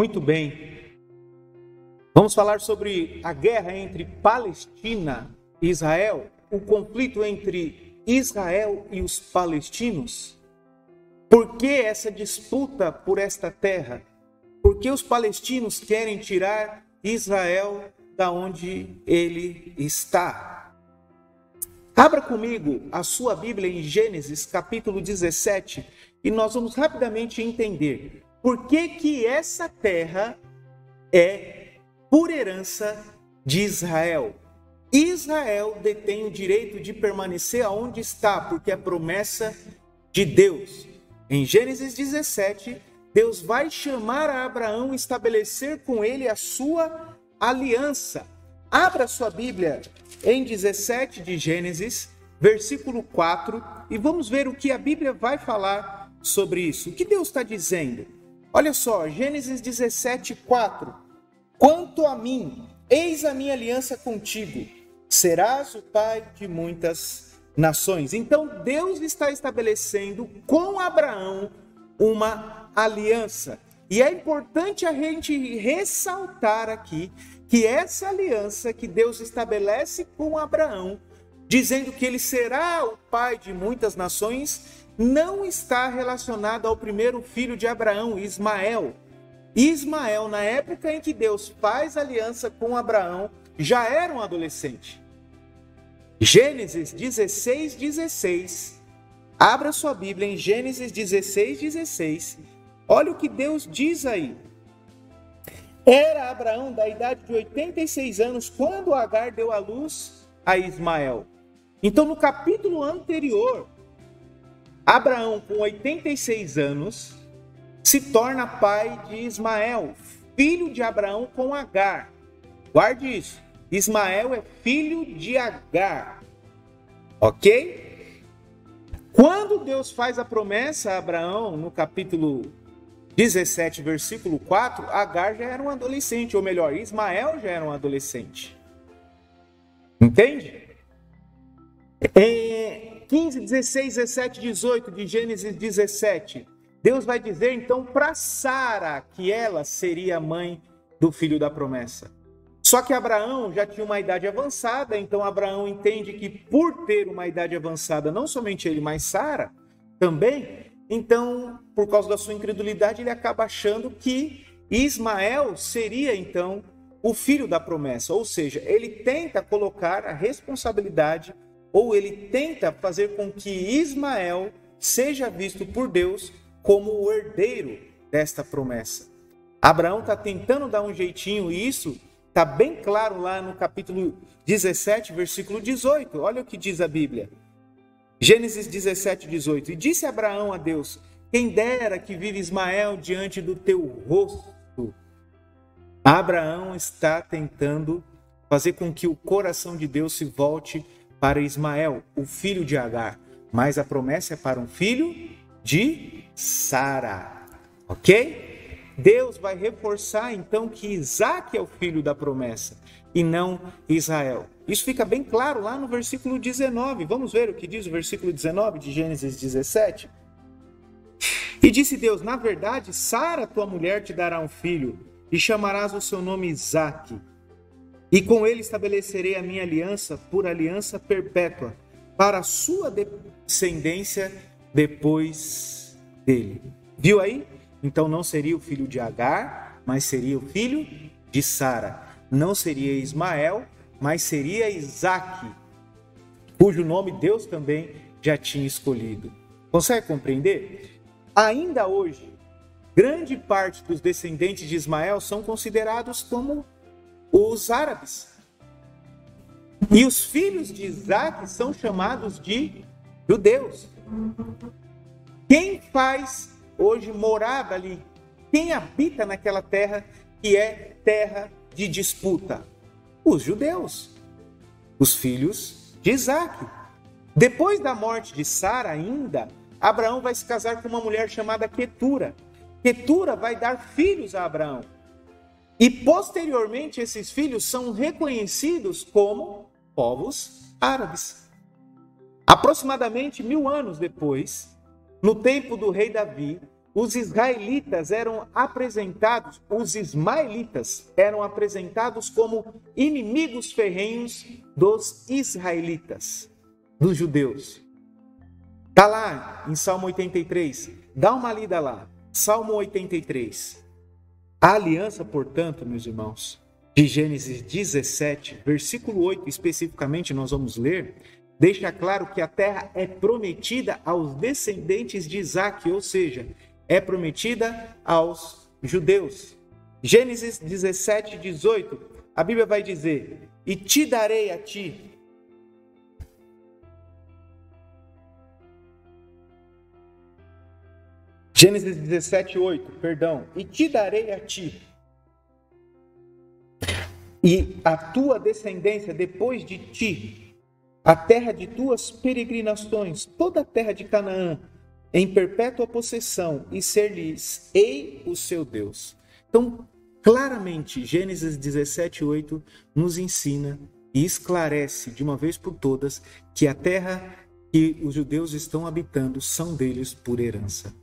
Muito bem. Vamos falar sobre a guerra entre Palestina e Israel, o conflito entre Israel e os palestinos. Por que essa disputa por esta terra? Por que os palestinos querem tirar Israel da onde ele está? Abra comigo a sua Bíblia em Gênesis capítulo 17 e nós vamos rapidamente entender por que essa terra é por herança de Israel. Israel detém o direito de permanecer aonde está, porque é promessa de Deus. Em Gênesis 17, Deus vai chamar a Abraão e estabelecer com ele a sua aliança. Abra sua Bíblia em 17 de Gênesis, versículo 4, e vamos ver o que a Bíblia vai falar sobre isso. O que Deus está dizendo? Olha só, Gênesis 17, 4. Quanto a mim, eis a minha aliança contigo, serás o pai de muitas nações. Então Deus está estabelecendo com Abraão uma aliança. E é importante a gente ressaltar aqui que essa aliança que Deus estabelece com Abraão, dizendo que ele será o pai de muitas nações, não está relacionada ao primeiro filho de Abraão, Ismael. Ismael, na época em que Deus faz aliança com Abraão, já era um adolescente. Gênesis 16, 16. Abra sua Bíblia em Gênesis 16, 16. Olha o que Deus diz aí. Era Abraão da idade de 86 anos quando Agar deu à luz a Ismael. Então, no capítulo anterior, Abraão, com 86 anos, se torna pai de Ismael, filho de Abraão com Agar. Guarde isso. Ismael é filho de Agar. Ok? Quando Deus faz a promessa a Abraão, no capítulo 17, versículo 4, Agar já era um adolescente, ou melhor, Ismael já era um adolescente. Entende? 15, 16, 17, 18 de Gênesis 17, Deus vai dizer então para Sara que ela seria a mãe do filho da promessa. Só que Abraão já tinha uma idade avançada, então Abraão entende que por ter uma idade avançada, não somente ele, mas Sara também, então, por causa da sua incredulidade, ele acaba achando que Ismael seria então o filho da promessa. Ou seja, ele tenta colocar a responsabilidade, ou ele tenta fazer com que Ismael seja visto por Deus como o herdeiro desta promessa. Abraão está tentando dar um jeitinho, e isso está bem claro lá no capítulo 17, versículo 18. Olha o que diz a Bíblia. Gênesis 17, 18. E disse Abraão a Deus: quem dera que vive Ismael diante do teu rosto. Abraão está tentando fazer com que o coração de Deus se volte para Ismael, o filho de Agar. Mas a promessa é para um filho de Sara. Ok? Deus vai reforçar então que Isaac é o filho da promessa e não Israel. Isso fica bem claro lá no versículo 19. Vamos ver o que diz o versículo 19 de Gênesis 17. E disse Deus: na verdade, Sara, tua mulher, te dará um filho, e chamarás o seu nome Isaque. E com ele estabelecerei a minha aliança por aliança perpétua, para a sua descendência depois dele. Viu aí? Então não seria o filho de Agar, mas seria o filho de Sara. Não seria Ismael, mas seria Isaque, cujo nome Deus também já tinha escolhido. Consegue compreender? Ainda hoje, grande parte dos descendentes de Ismael são considerados como os árabes. E os filhos de Isaque são chamados de judeus. Quem faz hoje morada ali? Quem habita naquela terra que é terra de disputa? Os judeus, os filhos de Isaque. Depois da morte de Sara ainda, Abraão vai se casar com uma mulher chamada Quetura. Quetura vai dar filhos a Abraão. E posteriormente esses filhos são reconhecidos como povos árabes. Aproximadamente 1000 anos depois, no tempo do rei Davi, os israelitas eram apresentados, os ismaelitas eram apresentados como inimigos ferrenhos dos israelitas, dos judeus. Está lá em Salmo 83, dá uma lida lá, Salmo 83. A aliança, portanto, meus irmãos, de Gênesis 17, versículo 8 especificamente, nós vamos ler, deixa claro que a terra é prometida aos descendentes de Isaque, ou seja, é prometida aos judeus. Gênesis 17, 18, a Bíblia vai dizer, e te darei a ti. Gênesis 17, 8, perdão, e te darei a ti, e a tua descendência depois de ti, a terra de tuas peregrinações, toda a terra de Canaã, em perpétua possessão, e ser-lhes-ei o seu Deus. Então, claramente, Gênesis 17, 8 nos ensina e esclarece de uma vez por todas que a terra que os judeus estão habitando são deles por herança.